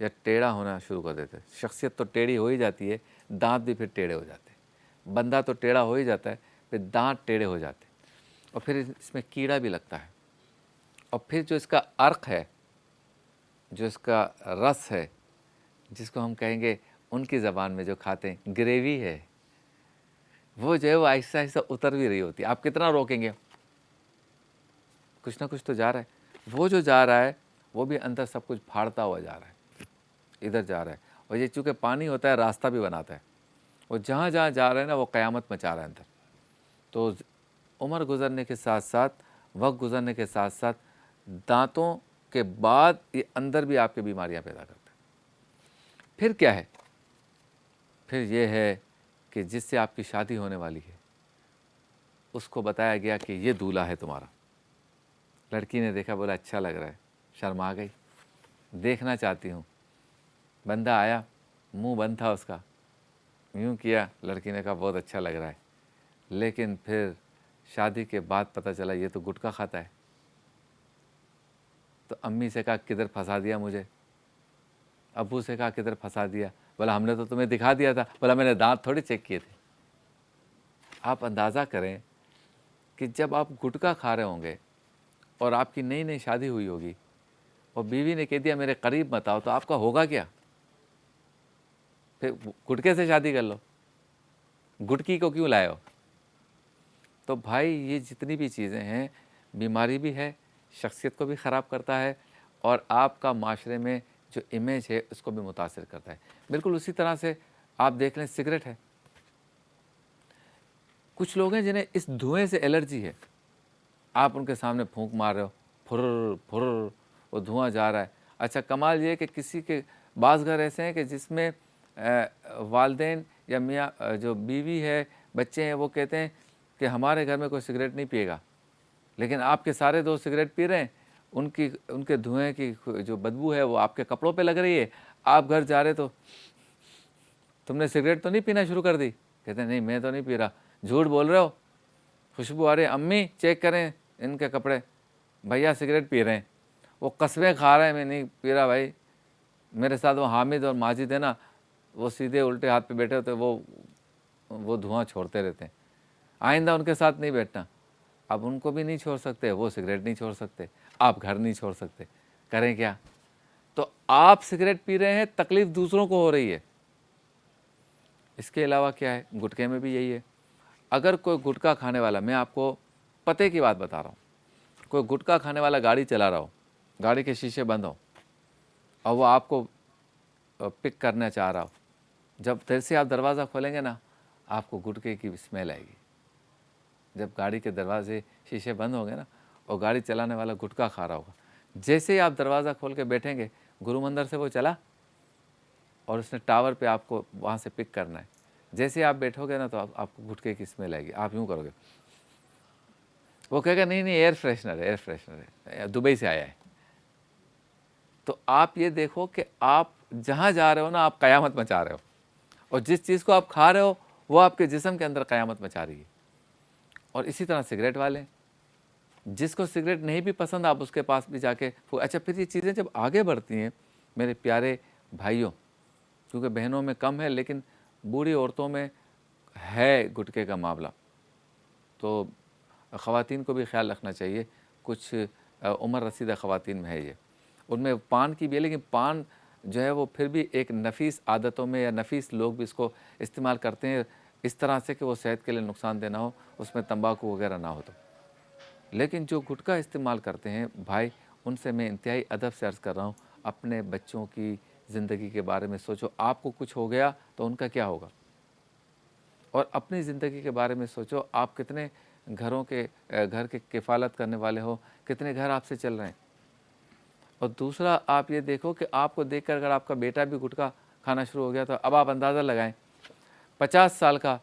یا ٹیڑھا ہونا شروع کر دیتے ہیں۔ شخصیت تو ٹیڑھی ہو ہی جاتی ہے، دانت بھی پھر ٹیڑھے ہو جاتے ہیں۔ بندہ تو ٹیڑھا ہو ہی جاتا ہے، پھر دانت ٹیڑھے ہو جاتے ہیں، اور پھر اس میں کیڑا بھی لگتا ہے، اور پھر جو اس کا عرق ہے، جو اس کا رس ہے، جس کو ہم کہیں گے ان کی زبان میں جو کھاتے ہیں گریوی ہے، وہ جو ہے وہ آہستہ آہستہ اتر بھی رہی ہوتی ہے۔ آپ کتنا روکیں گے، کچھ نہ کچھ تو جا رہا ہے۔ وہ جو جا رہا ہے وہ بھی اندر سب کچھ پھاڑتا ہوا جا رہا ہے، ادھر جا رہا ہے، اور یہ چونکہ پانی ہوتا ہے راستہ بھی بناتا ہے، وہ جہاں جہاں جا رہا ہے نا وہ قیامت مچا رہا ہے اندر۔ تو عمر گزرنے کے ساتھ ساتھ، وقت گزرنے کے ساتھ ساتھ، دانتوں کے بعد یہ اندر بھی آپ کی بیماریاں پیدا کرتا ہے۔ پھر کیا ہے؟ پھر یہ ہے کہ جس سے آپ کی شادی ہونے والی ہے اس کو بتایا گیا کہ یہ دولہا ہے تمہارا۔ لڑکی نے دیکھا، بولا اچھا لگ رہا ہے، شرما گئی، دیکھنا چاہتی ہوں۔ بندہ آیا، منہ بند تھا اس کا، یوں کیا، لڑکی نے کہا بہت اچھا لگ رہا ہے، لیکن پھر شادی کے بعد پتہ چلا یہ تو گٹکا کھاتا ہے۔ تو امی سے کہا کدھر پھنسا دیا مجھے، ابو سے کہا کدھر پھنسا دیا، بولا ہم نے تو تمہیں دکھا دیا تھا، بولا میں نے دانت تھوڑی چیک کیے تھے۔ آپ اندازہ کریں کہ جب آپ گٹکا کھا رہے ہوں گے اور آپ کی نئی نئی شادی ہوئی ہوگی اور بیوی نے کہہ دیا میرے قریب مت آؤ، تو آپ کا ہوگا کیا؟ پھر گٹکے سے شادی کر لو، گٹکی کو کیوں لائے ہو؟ تو بھائی یہ جتنی بھی چیزیں ہیں، بیماری بھی ہے، شخصیت کو بھی خراب کرتا ہے، اور آپ کا معاشرے میں جو امیج ہے اس کو بھی متاثر کرتا ہے۔ بالکل اسی طرح سے آپ دیکھ لیں سگریٹ ہے، کچھ لوگ ہیں جنہیں اس دھوئیں سے الرجی ہے، آپ ان کے سامنے پھونک مار رہے ہو، پھر پھر وہ دھواں جا رہا ہے۔ اچھا کمال یہ کہ کسی کے بعض گھر ایسے ہیں کہ جس میں والدین یا میاں جو بیوی ہے، بچے ہیں، وہ کہتے ہیں کہ ہمارے گھر میں کوئی سگریٹ نہیں پیے گا، لیکن آپ کے سارے دوست سگریٹ پی رہے ہیں، ان کے دھوئیں کی جو بدبو ہے وہ آپ کے کپڑوں پہ لگ رہی ہے، آپ گھر جا رہے تو تم نے سگریٹ تو نہیں پینا شروع کر دی؟ کہتے ہیں نہیں میں تو نہیں پی رہا، جھوٹ بول رہے ہو، خوشبو آ رہی ہے، امی چیک کریں ان کے کپڑے، بھیا سگریٹ پی رہے ہیں، وہ قسمیں کھا رہے ہیں میں نہیں پی رہا بھائی۔ میرے ساتھ وہ حامد اور ماجد ہے نا، وہ سیدھے الٹے ہاتھ پہ بیٹھے ہوتے، وہ دھواں چھوڑتے رہتے ہیں، آئندہ ان کے ساتھ نہیں بیٹھنا۔ اب ان کو بھی نہیں چھوڑ سکتے، وہ سگریٹ نہیں چھوڑ سکتے، آپ گھر نہیں چھوڑ سکتے، کریں کیا؟ تو آپ سگریٹ پی رہے ہیں، تکلیف دوسروں کو ہو رہی ہے۔ اس کے علاوہ کیا ہے؟ گٹکے میں بھی یہی ہے۔ اگر کوئی گٹکا کھانے والا، میں آپ کو پتے کی بات بتا رہا ہوں، کوئی گٹکا کھانے والا گاڑی چلا رہا ہو، گاڑی کے شیشے بند ہو، اور وہ آپ کو پک کرنا چاہ رہا ہو، جب دیر سے آپ دروازہ کھولیں گے نا، آپ کو گٹکے کی اسمیل آئے گی۔ جب گاڑی کے دروازے شیشے بند ہوں گے نا اور گاڑی چلانے والا گٹکا کھا رہا ہوگا، جیسے ہی آپ دروازہ کھول کے بیٹھیں گے، گرو مندر سے وہ چلا اور اس نے ٹاور پہ آپ کو وہاں سے پک کرنا ہے، جیسے آپ بیٹھو گے نا تو آپ کو گٹکے کی اسمیل آئے گی، آپ یوں کرو گے، وہ کہے گا نہیں نہیں ایئر فریشنر ہے، ایئر فریشنر ہے، دبئی سے آیا ہے۔ تو آپ یہ دیکھو کہ آپ جہاں جا رہے ہو نا، آپ قیامت مچا رہے ہو، اور جس چیز کو آپ کھا رہے ہو وہ آپ کے جسم کے اندر قیامت مچا رہی ہے۔ اور اسی طرح سگریٹ والے، جس کو سگریٹ نہیں بھی پسند، آپ اس کے پاس بھی جا کے اچھا پھر یہ چیزیں جب آگے بڑھتی ہیں میرے پیارے بھائیوں، کیونکہ بہنوں میں کم ہے لیکن بوڑھی عورتوں میں ہے گٹکے کا معاملہ، تو خواتین کو بھی خیال رکھنا چاہیے۔ کچھ عمر رسیدہ خواتین میں ہے یہ، ان میں پان کی بھی ہے، لیکن پان جو ہے وہ پھر بھی ایک نفیس عادتوں میں، یا نفیس لوگ بھی اس کو استعمال کرتے ہیں اس طرح سے کہ وہ صحت کے لیے نقصان دہ نہ ہو، اس میں تمباکو وغیرہ نہ ہو۔ تو لیکن جو گٹکا استعمال کرتے ہیں بھائی، ان سے میں انتہائی ادب سے عرض کر رہا ہوں، اپنے بچوں کی زندگی کے بارے میں سوچو، آپ کو کچھ ہو گیا تو ان کا کیا ہوگا، اور اپنی زندگی کے بارے میں سوچو، آپ کتنے گھر کے کفالت کرنے والے ہو، کتنے گھر آپ سے چل رہے ہیں۔ اور دوسرا آپ یہ دیکھو کہ آپ کو دیکھ کر اگر آپ کا بیٹا بھی گٹکا کھانا شروع ہو گیا تو اب آپ اندازہ لگائیں، 50 سال کا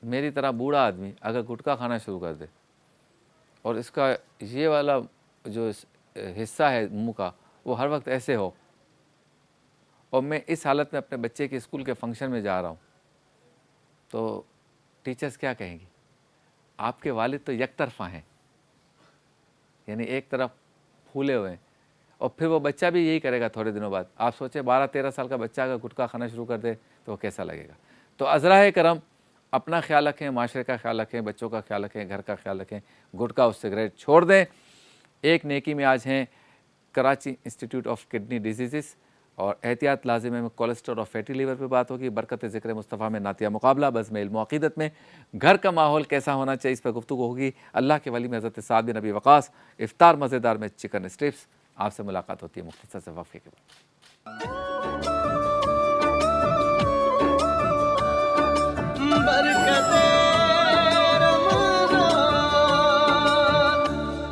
میری طرح بوڑھا آدمی اگر گٹکا کھانا شروع کر دے اور اس کا یہ والا جو حصہ ہے منہ کا وہ ہر وقت ایسے ہو، اور میں اس حالت میں اپنے بچے کے اسکول کے فنکشن میں جا رہا ہوں، تو ٹیچرز کیا کہیں گی؟ آپ کے والد تو یک طرفہ ہیں، یعنی ایک طرف پھولے ہوئے ہیں اور پھر وہ بچہ بھی یہی کرے گا تھوڑے دنوں بعد. آپ سوچیں 12-13 سال کا بچہ اگر گٹکا کھانا شروع کر دے تو وہ کیسا لگے گا. تو عذرائے کرم اپنا خیال رکھیں, معاشرے کا خیال رکھیں, بچوں کا خیال رکھیں, گھر کا خیال رکھیں, گٹکا اور سگریٹ چھوڑ دیں. ایک نیکی میں آج ہیں Karachi institute of kidney diseases, اور احتیاط لازم ہے میں کولیسٹرول اور فیٹی لیور پہ بات ہوگی. برکت ذکر مصطفیٰ میں نعتیہ مقابلہ, بزم علم و عقیدت میں گھر کا ماحول کیسا ہونا چاہیے اس پہ گفتگو ہوگی. اللہ کے ولی میں حضرت سعد بن ابی وقاص, افطار مزیدار میں چکن اسٹرپس. آپ سے ملاقات ہوتی ہے مختصر سے وقفے کے بعد.